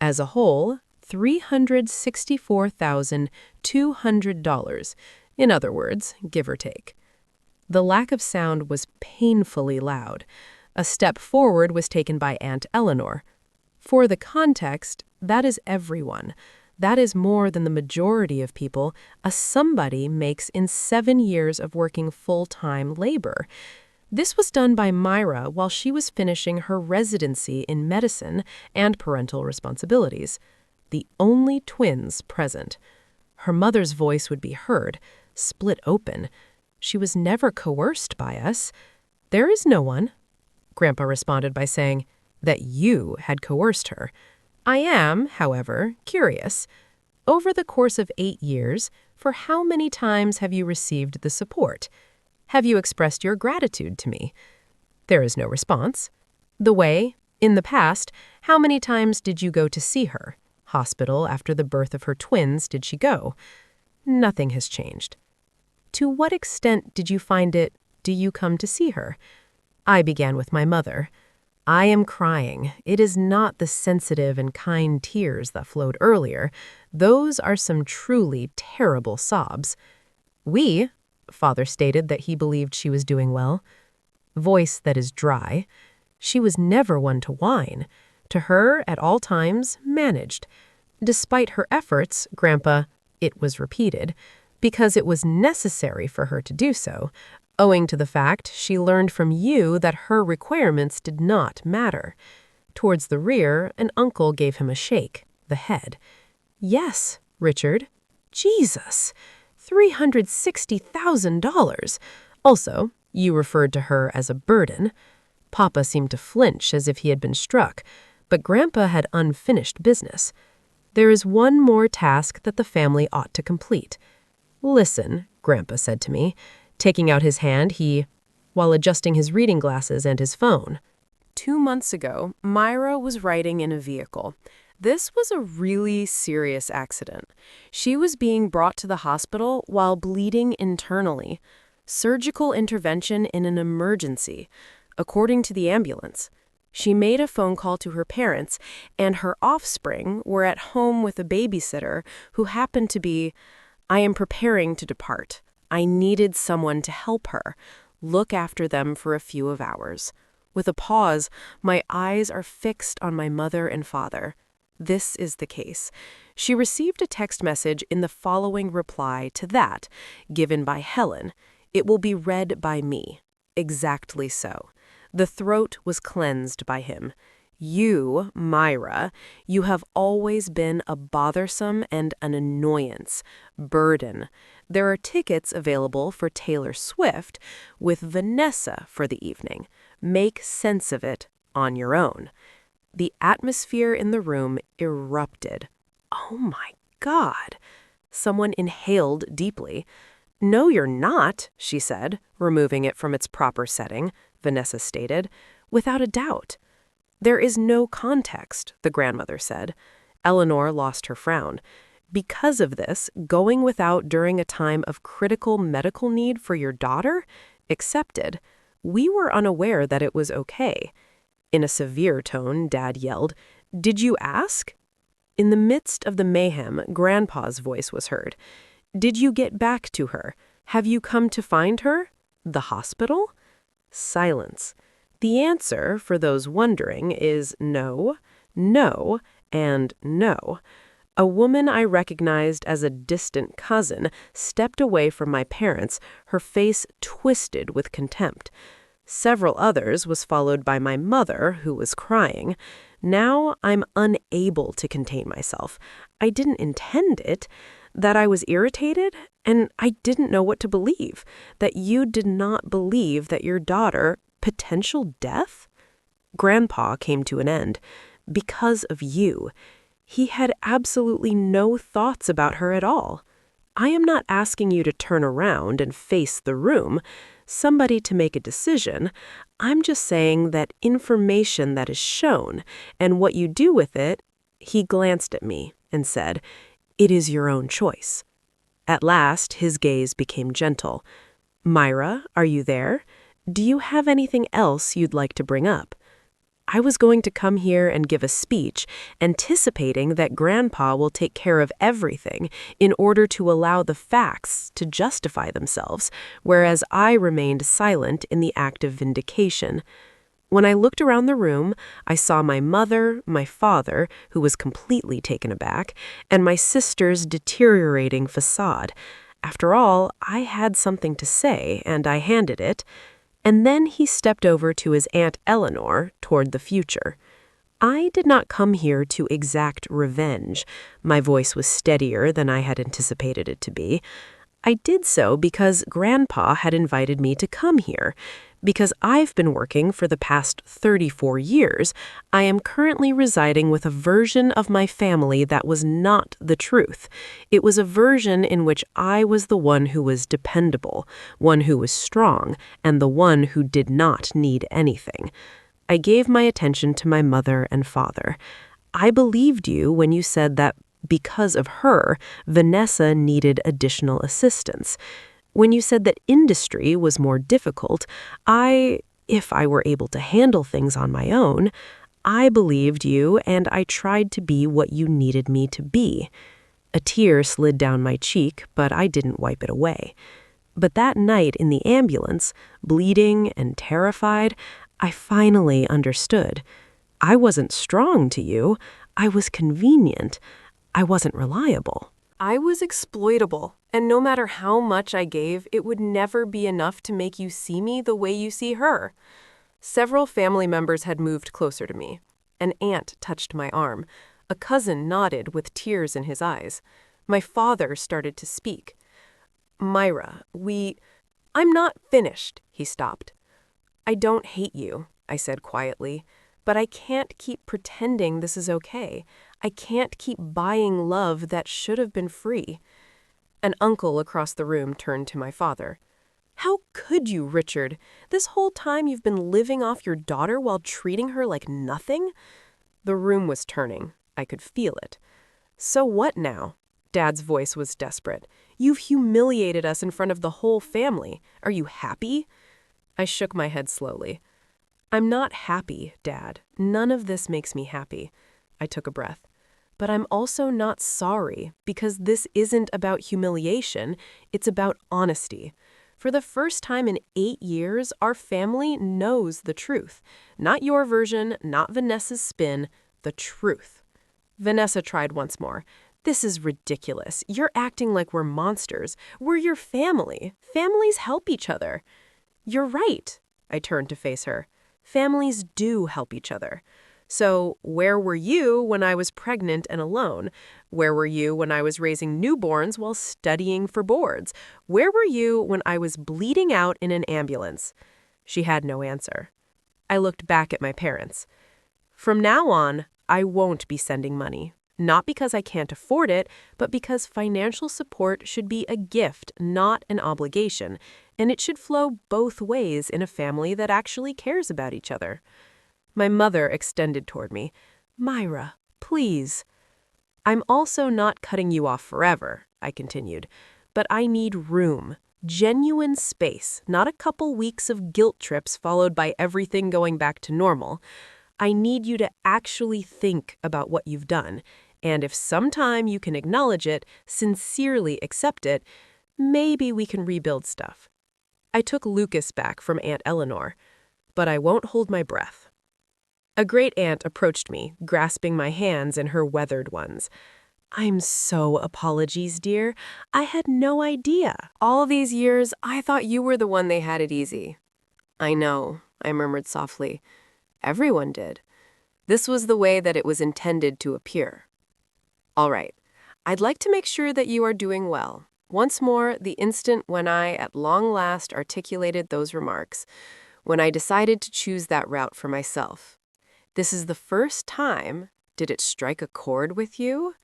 As a whole, $364,200. In other words, give or take. The lack of sound was painfully loud. A step forward was taken by Aunt Eleanor. For the context, that is everyone. That is more than the majority of people a somebody makes in 7 years of working full-time labor. This was done by Myra while she was finishing her residency in medicine and parental responsibilities. The only twins present. Her mother's voice would be heard, split open. She was never coerced by us. There is no one. Grandpa responded by saying that you had coerced her. I am, however, curious. Over the course of 8 years, for how many times have you received the support? Have you expressed your gratitude to me? There is no response. In the past, how many times did you go to see her? Hospital after the birth of her twins did she go? Nothing has changed. To what extent do you come to see her? I began with my mother. I am crying. It is not the sensitive and kind tears that flowed earlier. Those are some truly terrible sobs. Father stated that he believed she was doing well. Voice that is dry. She was never one to whine. To her, at all times, managed. Despite her efforts, Grandpa, it was repeated, because it was necessary for her to do so, owing to the fact she learned from you that her requirements did not matter. Towards the rear, an uncle gave him a shake, the head. Yes, Richard. Jesus! $360,000. Also, you referred to her as a burden. Papa seemed to flinch as if he had been struck, but Grandpa had unfinished business. There is one more task that the family ought to complete. Listen, Grandpa said to me. Taking out his hand, while adjusting his reading glasses and his phone. 2 months ago, Myra was riding in a vehicle. This was a really serious accident. She was being brought to the hospital while bleeding internally. Surgical intervention in an emergency, according to the ambulance. She made a phone call to her parents, and her offspring were at home with a babysitter who happened to be, I am preparing to depart. I needed someone to help her, look after them for a few of hours. With a pause, my eyes are fixed on my mother and father. This is the case. She received a text message in the following reply to that, given by Helen. It will be read by me. Exactly so. The throat was cleansed by him. You, Myra, you have always been a bothersome and an annoyance, burden. There are tickets available for Taylor Swift with Vanessa for the evening. Make sense of it on your own. The atmosphere in the room erupted. Oh my God! Someone inhaled deeply. No, you're not, she said, removing it from its proper setting, Vanessa stated, without a doubt. There is no context, the grandmother said. Eleanor lost her frown. Because of this, going without during a time of critical medical need for your daughter? Accepted. We were unaware that it was okay. In a severe tone, Dad yelled, "Did you ask?" In the midst of the mayhem, Grandpa's voice was heard. "Did you get back to her? Have you come to find her? The hospital?" Silence. The answer, for those wondering, is no, no, and no. A woman I recognized as a distant cousin stepped away from my parents, her face twisted with contempt. Several others was followed by my mother, who was crying. Now I'm unable to contain myself. I didn't intend it. That I was irritated, and I didn't know what to believe. That you did not believe that your daughter, potential death? Grandpa came to an end. Because of you. He had absolutely no thoughts about her at all. I am not asking you to turn around and face the room, somebody to make a decision. I'm just saying that information that is shown, and what you do with it, he glanced at me and said, "It is your own choice." At last, his gaze became gentle. "Myra, are you there? Do you have anything else you'd like to bring up?" I was going to come here and give a speech, anticipating that Grandpa will take care of everything in order to allow the facts to justify themselves, whereas I remained silent in the act of vindication. When I looked around the room, I saw my mother, my father, who was completely taken aback, and my sister's deteriorating facade. After all, I had something to say, and I handed it. And then he stepped over to his Aunt Eleanor toward the future. I did not come here to exact revenge. My voice was steadier than I had anticipated it to be. I did so because Grandpa had invited me to come here. Because I've been working for the past 34 years, I am currently residing with a version of my family that was not the truth. It was a version in which I was the one who was dependable, one who was strong, and the one who did not need anything. I gave my attention to my mother and father. I believed you when you said that because of her, Vanessa needed additional assistance. When you said that industry was more difficult, if I were able to handle things on my own, I believed you and I tried to be what you needed me to be. A tear slid down my cheek, but I didn't wipe it away. But that night in the ambulance, bleeding and terrified, I finally understood. I wasn't strong to you. I was convenient. I wasn't reliable. I was exploitable, and no matter how much I gave, it would never be enough to make you see me the way you see her. Several family members had moved closer to me. An aunt touched my arm. A cousin nodded with tears in his eyes. My father started to speak. Myra, I'm not finished, he stopped. I don't hate you, I said quietly, but I can't keep pretending this is okay. I can't keep buying love that should have been free. An uncle across the room turned to my father. How could you, Richard? This whole time you've been living off your daughter while treating her like nothing? The room was turning. I could feel it. So what now? Dad's voice was desperate. You've humiliated us in front of the whole family. Are you happy? I shook my head slowly. I'm not happy, Dad. None of this makes me happy. I took a breath. But I'm also not sorry, because this isn't about humiliation. It's about honesty. For the first time in 8 years, our family knows the truth. Not your version, not Vanessa's spin, the truth. Vanessa tried once more. This is ridiculous. You're acting like we're monsters. We're your family. Families help each other. You're right. I turned to face her. Families do help each other. So where were you when I was pregnant and alone? Where were you when I was raising newborns while studying for boards? Where were you when I was bleeding out in an ambulance? She had no answer. I looked back at my parents. From now on, I won't be sending money. Not because I can't afford it, but because financial support should be a gift, not an obligation, and it should flow both ways in a family that actually cares about each other. My mother extended toward me. Myra, please. I'm also not cutting you off forever, I continued, but I need room, genuine space, not a couple weeks of guilt trips followed by everything going back to normal. I need you to actually think about what you've done. And if sometime you can acknowledge it, sincerely accept it, maybe we can rebuild stuff. I took Lucas back from Aunt Eleanor, but I won't hold my breath. A great aunt approached me, grasping my hands in her weathered ones. I'm so apologies, dear. I had no idea. All these years, I thought you were the one they had it easy. I know, I murmured softly. Everyone did. This was the way that it was intended to appear. All right, I'd like to make sure that you are doing well. Once more, the instant when I, at long last, articulated those remarks, when I decided to choose that route for myself. This is the first time. Did it strike a chord with you?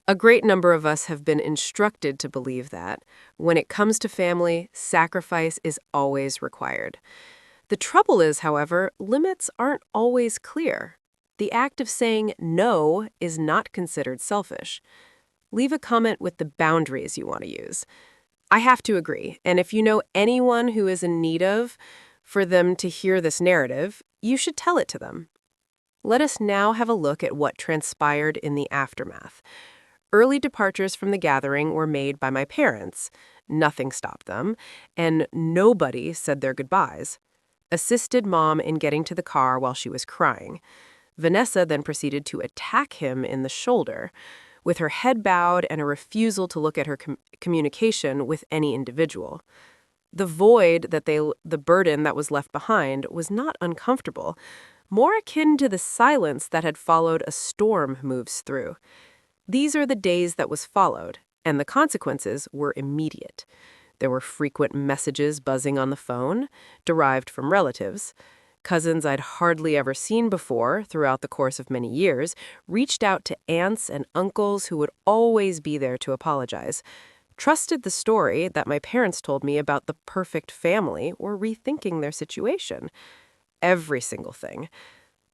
A great number of us have been instructed to believe that. When it comes to family, sacrifice is always required. The trouble is, however, limits aren't always clear. The act of saying no is not considered selfish. Leave a comment with the boundaries you want to use. I have to agree, and if you know anyone who is in need of, for them to hear this narrative, you should tell it to them. Let us now have a look at what transpired in the aftermath. Early departures from the gathering were made by my parents. Nothing stopped them, and nobody said their goodbyes. Assisted Mom in getting to the car while she was crying. Vanessa then proceeded to attack him in the shoulder, with her head bowed and a refusal to look at her communication with any individual. The void the burden that was left behind was not uncomfortable, more akin to the silence that had followed a storm moves through. These are the days that was followed, and the consequences were immediate. There were frequent messages buzzing on the phone, derived from relatives. Cousins I'd hardly ever seen before throughout the course of many years reached out to aunts and uncles who would always be there to apologize, trusted the story that my parents told me about the perfect family, or rethinking their situation. Every single thing.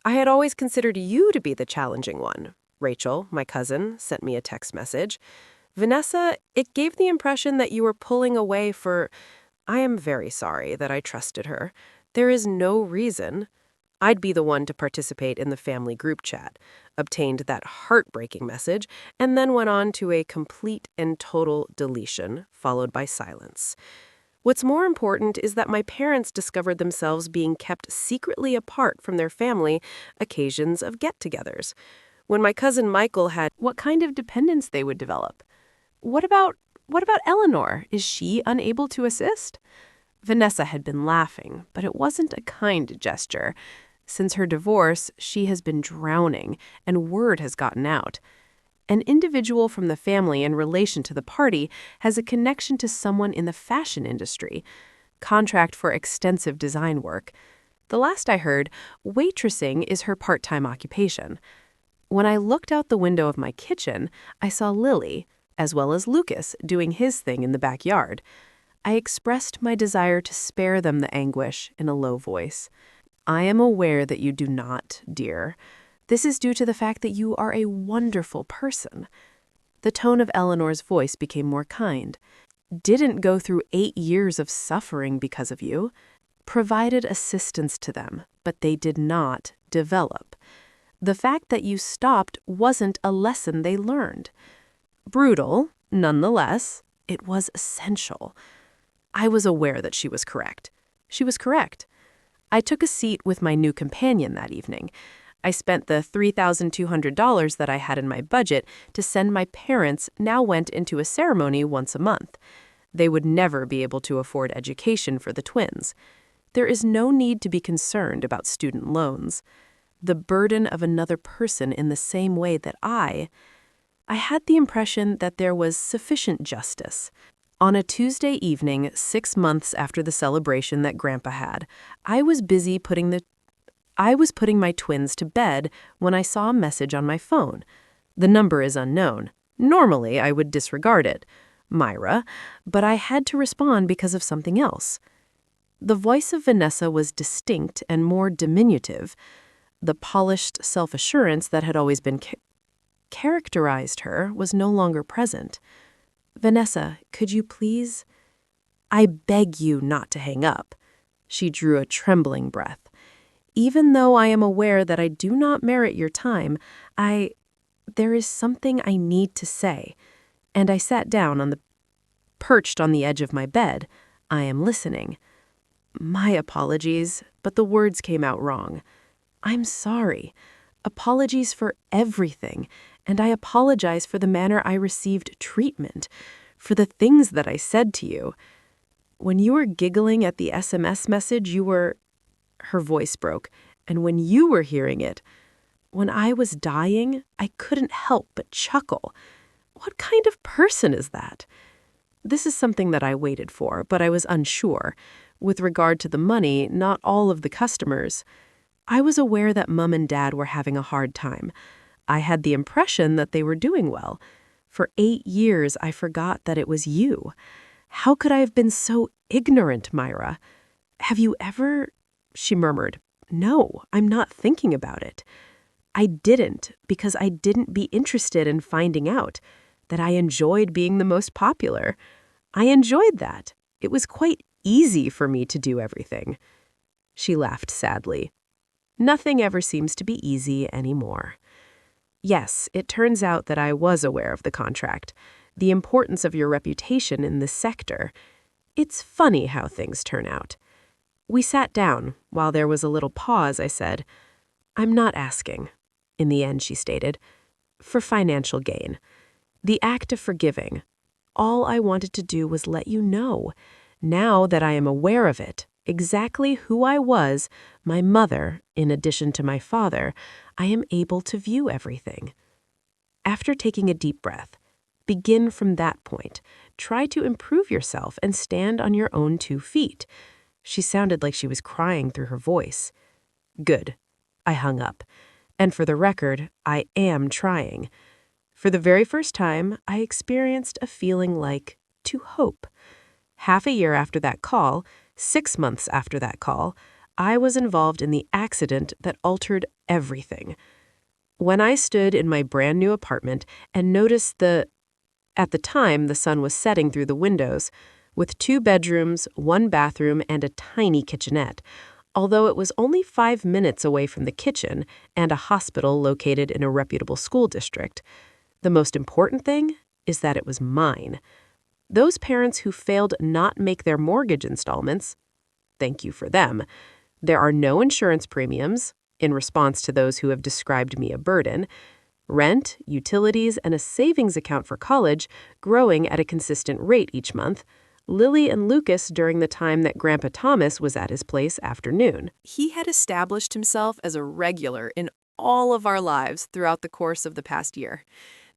I had always considered you to be the challenging one. Rachel, my cousin, sent me a text message. Vanessa, it gave the impression that you were pulling away for... I am very sorry that I trusted her. There is no reason. I'd be the one to participate in the family group chat, obtained that heartbreaking message, and then went on to a complete and total deletion, followed by silence. What's more important is that my parents discovered themselves being kept secretly apart from their family occasions of get-togethers. When my cousin Michael had what kind of dependence they would develop. What about Eleanor? Is she unable to assist? Vanessa had been laughing, but it wasn't a kind gesture. Since her divorce, she has been drowning, and word has gotten out. An individual from the family in relation to the party has a connection to someone in the fashion industry, contract for extensive design work. The last I heard, waitressing is her part-time occupation. When I looked out the window of my kitchen, I saw Lily, as well as Lucas, doing his thing in the backyard. I expressed my desire to spare them the anguish in a low voice. I am aware that you do not, dear. This is due to the fact that you are a wonderful person. The tone of Eleanor's voice became more kind. Didn't go through 8 years of suffering because of you. Provided assistance to them, but they did not develop. The fact that you stopped wasn't a lesson they learned. Brutal, nonetheless, it was essential. I was aware that she was correct. She was correct. I took a seat with my new companion that evening. I spent the $3,200 that I had in my budget to send my parents now went into a ceremony once a month. They would never be able to afford education for the twins. There is no need to be concerned about student loans. The burden of another person in the same way that I had the impression that there was sufficient justice. On a Tuesday evening, 6 months after the celebration that Grandpa had, I was busy putting my twins to bed when I saw a message on my phone. The number is unknown. Normally, I would disregard it. Myra, but I had to respond because of something else. The voice of Vanessa was distinct and more diminutive. The polished self-assurance that had always been characterized her was no longer present. Vanessa, could you please? I beg you not to hang up. She drew a trembling breath. Even though I am aware that I do not merit your time, there is something I need to say. And I sat down perched on the edge of my bed. I am listening. My apologies, but the words came out wrong. I'm sorry. Apologies for everything, and I apologize for the manner I received treatment, for the things that I said to you. When you were giggling at the SMS message, her voice broke, and when you were hearing it, when I was dying, I couldn't help but chuckle. What kind of person is that? This is something that I waited for, but I was unsure. With regard to the money, not all of the customers. I was aware that Mom and Dad were having a hard time. I had the impression that they were doing well. For 8 years, I forgot that it was you. How could I have been so ignorant, Myra? Have you ever? She murmured. No, I'm not thinking about it. I didn't, because I didn't be interested in finding out that I enjoyed being the most popular. I enjoyed that. It was quite easy for me to do everything. She laughed sadly. Nothing ever seems to be easy anymore. Yes, it turns out that I was aware of the contract, the importance of your reputation in this sector. It's funny how things turn out. We sat down. While there was a little pause, I said, I'm not asking, in the end, she stated, for financial gain. The act of forgiving. All I wanted to do was let you know, now that I am aware of it, exactly who I was, my mother, in addition to my father, I am able to view everything. After taking a deep breath, begin from that point. Try to improve yourself and stand on your own 2 feet. She sounded like she was crying through her voice. Good. I hung up. And for the record, I am trying. For the very first time, I experienced a feeling like to hope. Half a year after that call, 6 months after that call, I was involved in the accident that altered everything. When I stood in my brand new apartment and noticed at the time the sun was setting through the windows, with 2 bedrooms, 1 bathroom, and a tiny kitchenette, although it was only 5 minutes away from the kitchen and a hospital located in a reputable school district. The most important thing is that it was mine. Those parents who failed not make their mortgage installments, thank you for them. There are no insurance premiums, in response to those who have described me a burden, rent, utilities, and a savings account for college growing at a consistent rate each month, Lily and Lucas during the time that Grandpa Thomas was at his place after noon. He had established himself as a regular in all of our lives throughout the course of the past year.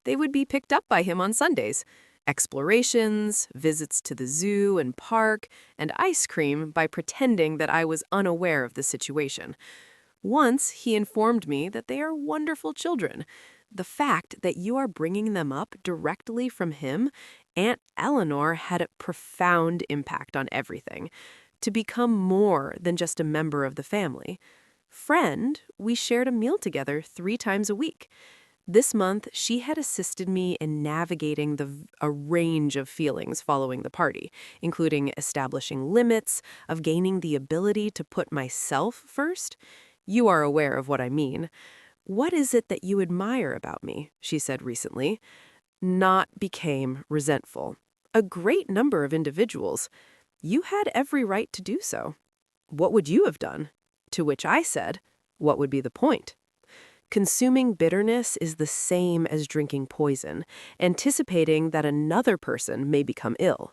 They would be picked up by him on Sundays. Explorations, visits to the zoo and park, and ice cream by pretending that I was unaware of the situation. Once, he informed me that they are wonderful children. The fact that you are bringing them up directly from him, Aunt Eleanor, had a profound impact on everything. To become more than just a member of the family. Friend, we shared a meal together 3 times a week. This month, she had assisted me in navigating a range of feelings following the party, including establishing limits, of gaining the ability to put myself first. You are aware of what I mean. What is it that you admire about me? She said recently. Not became resentful. A great number of individuals. You had every right to do so. What would you have done? To which I said, what would be the point? Consuming bitterness is the same as drinking poison, anticipating that another person may become ill.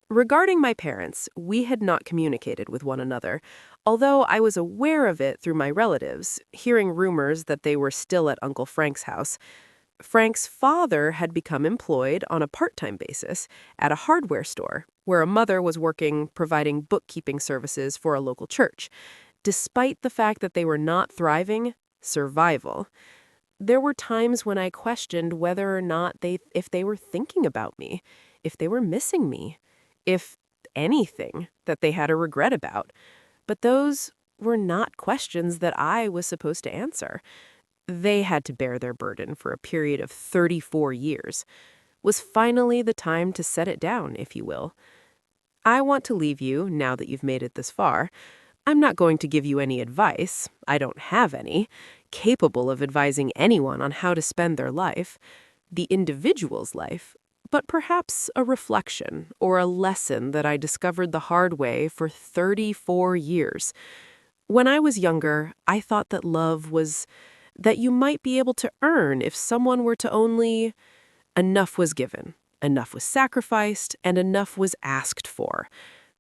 Regarding my parents, we had not communicated with one another, although I was aware of it through my relatives, hearing rumors that they were still at Uncle Frank's house. Frank's father had become employed on a part-time basis at a hardware store, where a mother was working providing bookkeeping services for a local church. Despite the fact that they were not thriving, survival. There were times when I questioned whether or not if they were thinking about me, if they were missing me, if anything that they had a regret about. But those were not questions that I was supposed to answer. They had to bear their burden for a period of 34 years. Was finally the time to set it down, if you will. I want to leave you, now that you've made it this far. I'm not going to give you any advice, I don't have any, capable of advising anyone on how to spend their life, the individual's life, but perhaps a reflection or a lesson that I discovered the hard way for 34 years. When I was younger, I thought that love was that you might be able to earn if someone were to only... Enough was given, enough was sacrificed, and enough was asked for.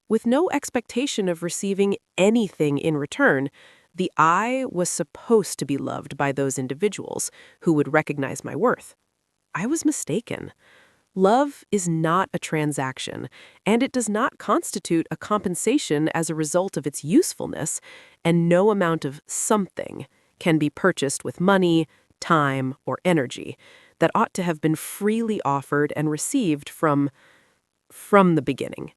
With no expectation of receiving anything in return, the I was supposed to be loved by those individuals who would recognize my worth. I was mistaken. Love is not a transaction, and it does not constitute a compensation as a result of its usefulness, and no amount of something can be purchased with money, time, or energy that ought to have been freely offered and received from the beginning.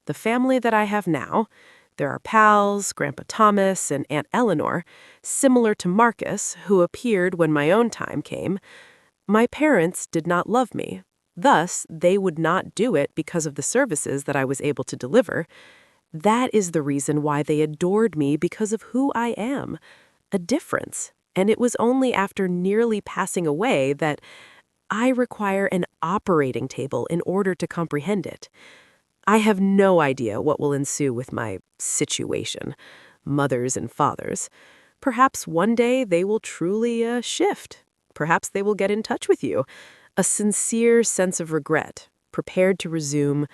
The family that I have now, there are pals, Grandpa Thomas, and Aunt Eleanor, similar to Marcus, who appeared when my own time came. My parents did not love me. Thus, they would not do it because of the services that I was able to deliver. That is the reason why they adored me, because of who I am. A difference. And it was only after nearly passing away that I require an operating table in order to comprehend it. I have no idea what will ensue with my situation, mothers and fathers. Perhaps one day they will truly shift. Perhaps they will get in touch with you. A sincere sense of regret, prepared to resume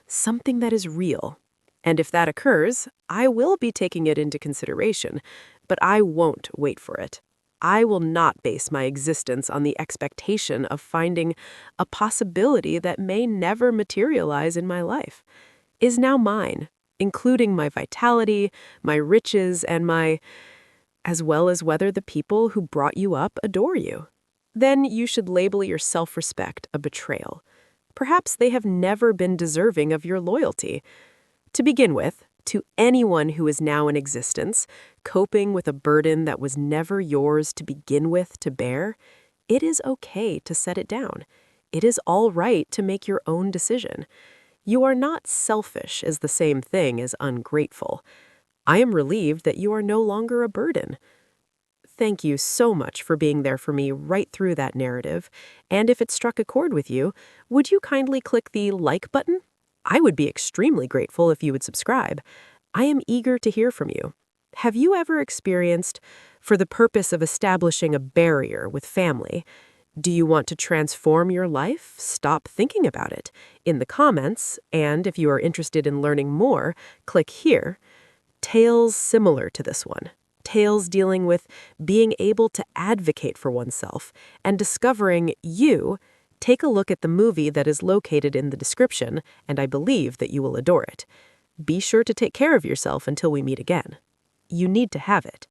something that is real. And if that occurs, I will be taking it into consideration, but I won't wait for it. I will not base my existence on the expectation of finding a possibility that may never materialize in my life, is now mine, including my vitality, my riches, and as well as whether the people who brought you up adore you. Then you should label your self-respect a betrayal. Perhaps they have never been deserving of your loyalty. To begin with, to anyone who is now in existence, coping with a burden that was never yours to begin with to bear, it is okay to set it down. It is all right to make your own decision. You are not selfish as the same thing as ungrateful. I am relieved that you are no longer a burden. Thank you so much for being there for me right through that narrative. And if it struck a chord with you, would you kindly click the like button? I would be extremely grateful if you would subscribe. I am eager to hear from you. Have you ever experienced, for the purpose of establishing a barrier with family, do you want to transform your life? Stop thinking about it. In the comments, and if you are interested in learning more, click here. Tales similar to this one. Tales dealing with being able to advocate for oneself and discovering you. Take a look at the movie that is located in the description, and I believe that you will adore it. Be sure to take care of yourself until we meet again. You need to have it.